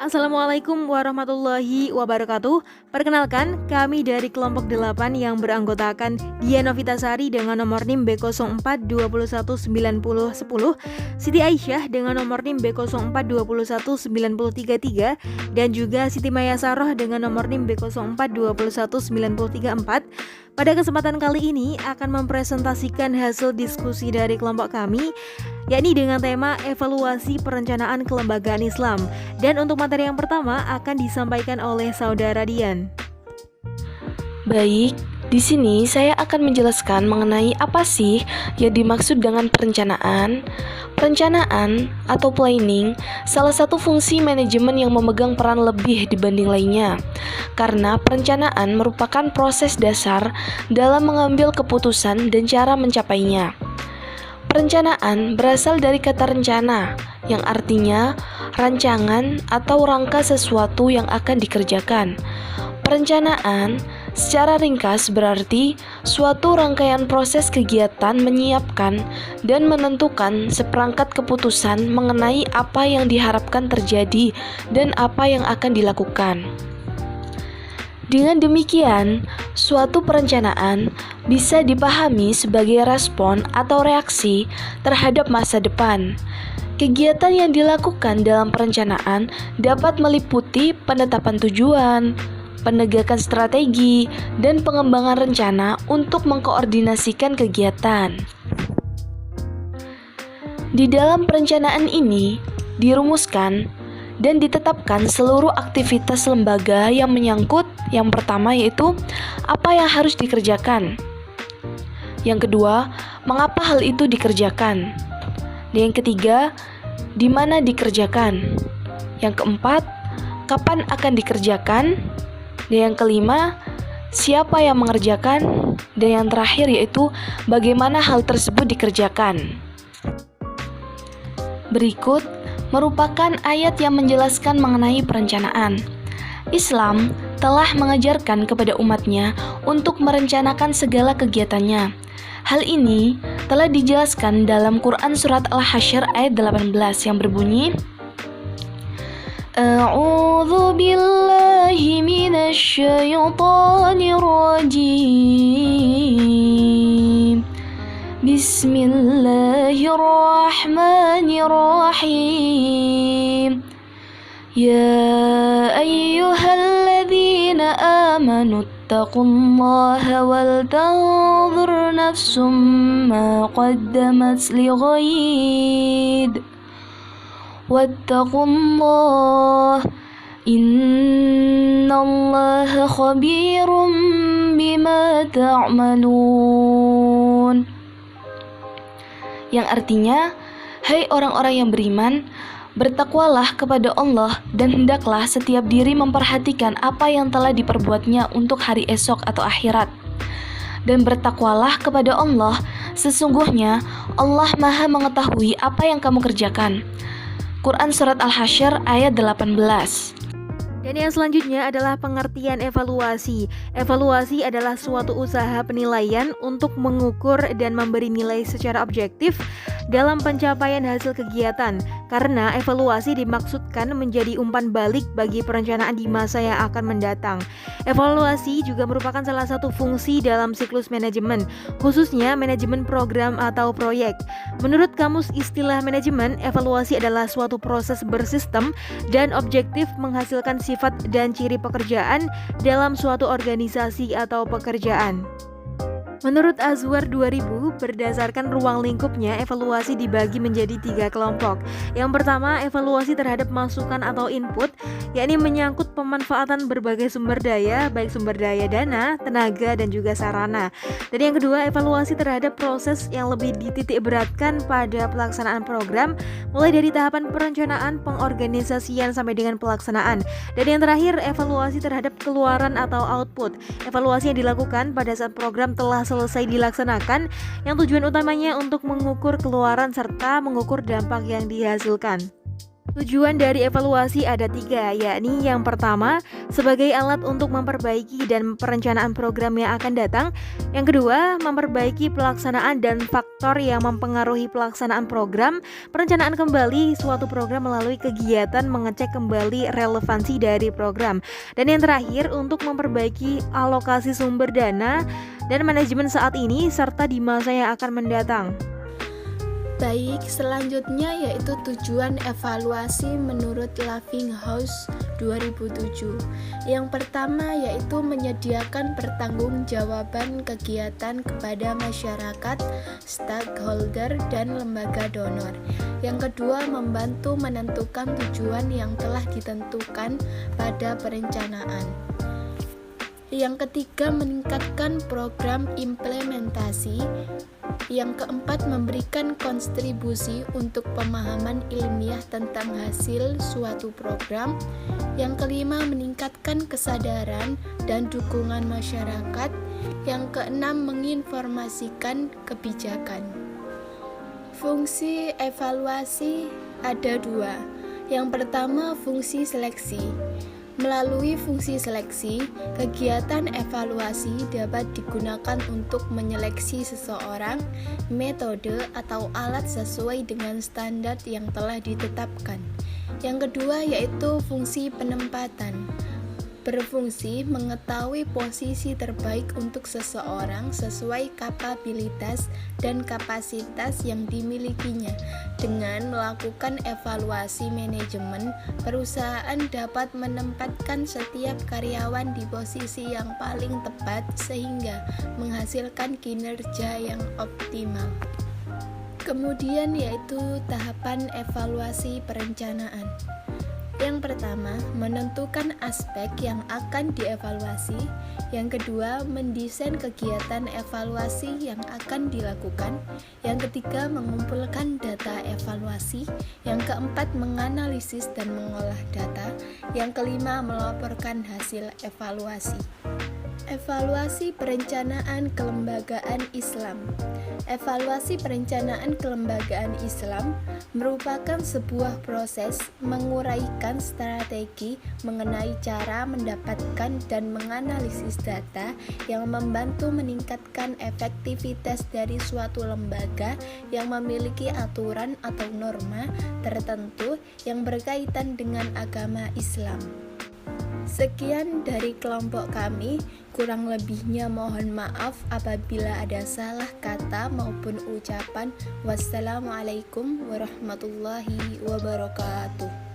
Assalamualaikum warahmatullahi wabarakatuh. Perkenalkan, kami dari kelompok 8 yang beranggotakan Diana Vitasari dengan nomor NIM B04219010, Siti Aisyah dengan nomor NIM B04219033, dan juga Siti Maya Saroh dengan nomor NIM B04219034. Pada kesempatan kali ini akan mempresentasikan hasil diskusi dari kelompok kami, yakni dengan tema evaluasi perencanaan kelembagaan Islam. Dan untuk materi yang pertama akan disampaikan oleh Saudara Dian. Baik, di sini saya akan menjelaskan mengenai apa sih yang dimaksud dengan perencanaan. Perencanaan atau planning salah satu fungsi manajemen yang memegang peran lebih dibanding lainnya, karena perencanaan merupakan proses dasar dalam mengambil keputusan dan cara mencapainya. Perencanaan berasal dari kata rencana, yang artinya rancangan atau rangka sesuatu yang akan dikerjakan. Perencanaan secara ringkas berarti suatu rangkaian proses kegiatan menyiapkan dan menentukan seperangkat keputusan mengenai apa yang diharapkan terjadi dan apa yang akan dilakukan. Dengan demikian, suatu perencanaan bisa dipahami sebagai respon atau reaksi terhadap masa depan. Kegiatan yang dilakukan dalam perencanaan dapat meliputi penetapan tujuan, penegakan strategi, dan pengembangan rencana untuk mengkoordinasikan kegiatan. Di dalam perencanaan ini dirumuskan dan ditetapkan seluruh aktivitas lembaga yang menyangkut. Yang pertama yaitu apa yang harus dikerjakan. Yang kedua, mengapa hal itu dikerjakan. Dan yang ketiga, di mana dikerjakan. Yang keempat, kapan akan dikerjakan. Dan yang kelima, siapa yang mengerjakan. Dan yang terakhir yaitu bagaimana hal tersebut dikerjakan. Berikut merupakan ayat yang menjelaskan mengenai perencanaan. Islam telah mengajarkan kepada umatnya untuk merencanakan segala kegiatannya. Hal ini telah dijelaskan dalam Quran Surat Al-Hasyr ayat 18 yang berbunyi, A'udzu billahi minasy syaithanir rajim. Bismillahirrahmanirrahim. Ya ayyuhalladzina amanu ittaqullaha wal tanzur nafsum ma qaddamat lighad. Wattaqullaha innallaha khabirum bima ta'malun. Yang artinya, hai orang-orang yang beriman, bertakwalah kepada Allah dan hendaklah setiap diri memperhatikan apa yang telah diperbuatnya untuk hari esok atau akhirat. Dan bertakwalah kepada Allah, sesungguhnya Allah Maha mengetahui apa yang kamu kerjakan. Quran Surat Al-Hasyr ayat 18. Dan yang selanjutnya adalah pengertian evaluasi. Evaluasi adalah suatu usaha penilaian untuk mengukur dan memberi nilai secara objektif dalam pencapaian hasil kegiatan, karena evaluasi dimaksudkan menjadi umpan balik bagi perencanaan di masa yang akan mendatang. Evaluasi juga merupakan salah satu fungsi dalam siklus manajemen, khususnya manajemen program atau proyek. Menurut Kamus Istilah Manajemen, evaluasi adalah suatu proses bersistem dan objektif menghasilkan sifat dan ciri pekerjaan dalam suatu organisasi atau pekerjaan. Menurut Azwar 2000, berdasarkan ruang lingkupnya, evaluasi dibagi menjadi 3 kelompok. Yang pertama, evaluasi terhadap masukan atau input, yakni menyangkut pemanfaatan berbagai sumber daya, baik sumber daya dana, tenaga, dan juga sarana. Dan yang kedua, evaluasi terhadap proses yang lebih dititik beratkan pada pelaksanaan program, mulai dari tahapan perencanaan, pengorganisasian, sampai dengan pelaksanaan. Dan yang terakhir, evaluasi terhadap keluaran atau output. Evaluasi yang dilakukan pada saat program telah selesai dilaksanakan, yang tujuan utamanya untuk mengukur keluaran serta mengukur dampak yang dihasilkan. Tujuan dari evaluasi ada 3, yakni yang pertama, sebagai alat untuk memperbaiki dan perencanaan program yang akan datang. Yang kedua, memperbaiki pelaksanaan dan faktor yang mempengaruhi pelaksanaan program. Perencanaan kembali suatu program melalui kegiatan mengecek kembali relevansi dari program. Dan yang terakhir, untuk memperbaiki alokasi sumber dana dan manajemen saat ini serta di masa yang akan mendatang. Baik, selanjutnya yaitu tujuan evaluasi menurut Laughinghouse 2007. Yang pertama yaitu menyediakan pertanggungjawaban kegiatan kepada masyarakat, stakeholder, dan lembaga donor. Yang kedua, membantu menentukan tujuan yang telah ditentukan pada perencanaan. Yang ketiga, meningkatkan program implementasi. Yang keempat, memberikan kontribusi untuk pemahaman ilmiah tentang hasil suatu program. Yang kelima, meningkatkan kesadaran dan dukungan masyarakat. Yang keenam, menginformasikan kebijakan. Fungsi evaluasi ada 2. Yang pertama, fungsi seleksi. Melalui fungsi seleksi, kegiatan evaluasi dapat digunakan untuk menyeleksi seseorang, metode, atau alat sesuai dengan standar yang telah ditetapkan. Yang kedua yaitu fungsi penempatan. Berfungsi mengetahui posisi terbaik untuk seseorang sesuai kapabilitas dan kapasitas yang dimilikinya. Dengan melakukan evaluasi manajemen, perusahaan dapat menempatkan setiap karyawan di posisi yang paling tepat sehingga menghasilkan kinerja yang optimal. Kemudian yaitu tahapan evaluasi perencanaan. Yang pertama, menentukan aspek yang akan dievaluasi. Yang kedua, mendesain kegiatan evaluasi yang akan dilakukan. Yang ketiga, mengumpulkan data evaluasi. Yang keempat, menganalisis dan mengolah data. Yang kelima, melaporkan hasil evaluasi. Evaluasi perencanaan kelembagaan Islam. Evaluasi perencanaan kelembagaan Islam merupakan sebuah proses menguraikan strategi mengenai cara mendapatkan dan menganalisis data yang membantu meningkatkan efektivitas dari suatu lembaga yang memiliki aturan atau norma tertentu yang berkaitan dengan agama Islam. Sekian dari kelompok kami, kurang lebihnya mohon maaf apabila ada salah kata maupun ucapan. Wassalamualaikum warahmatullahi wabarakatuh.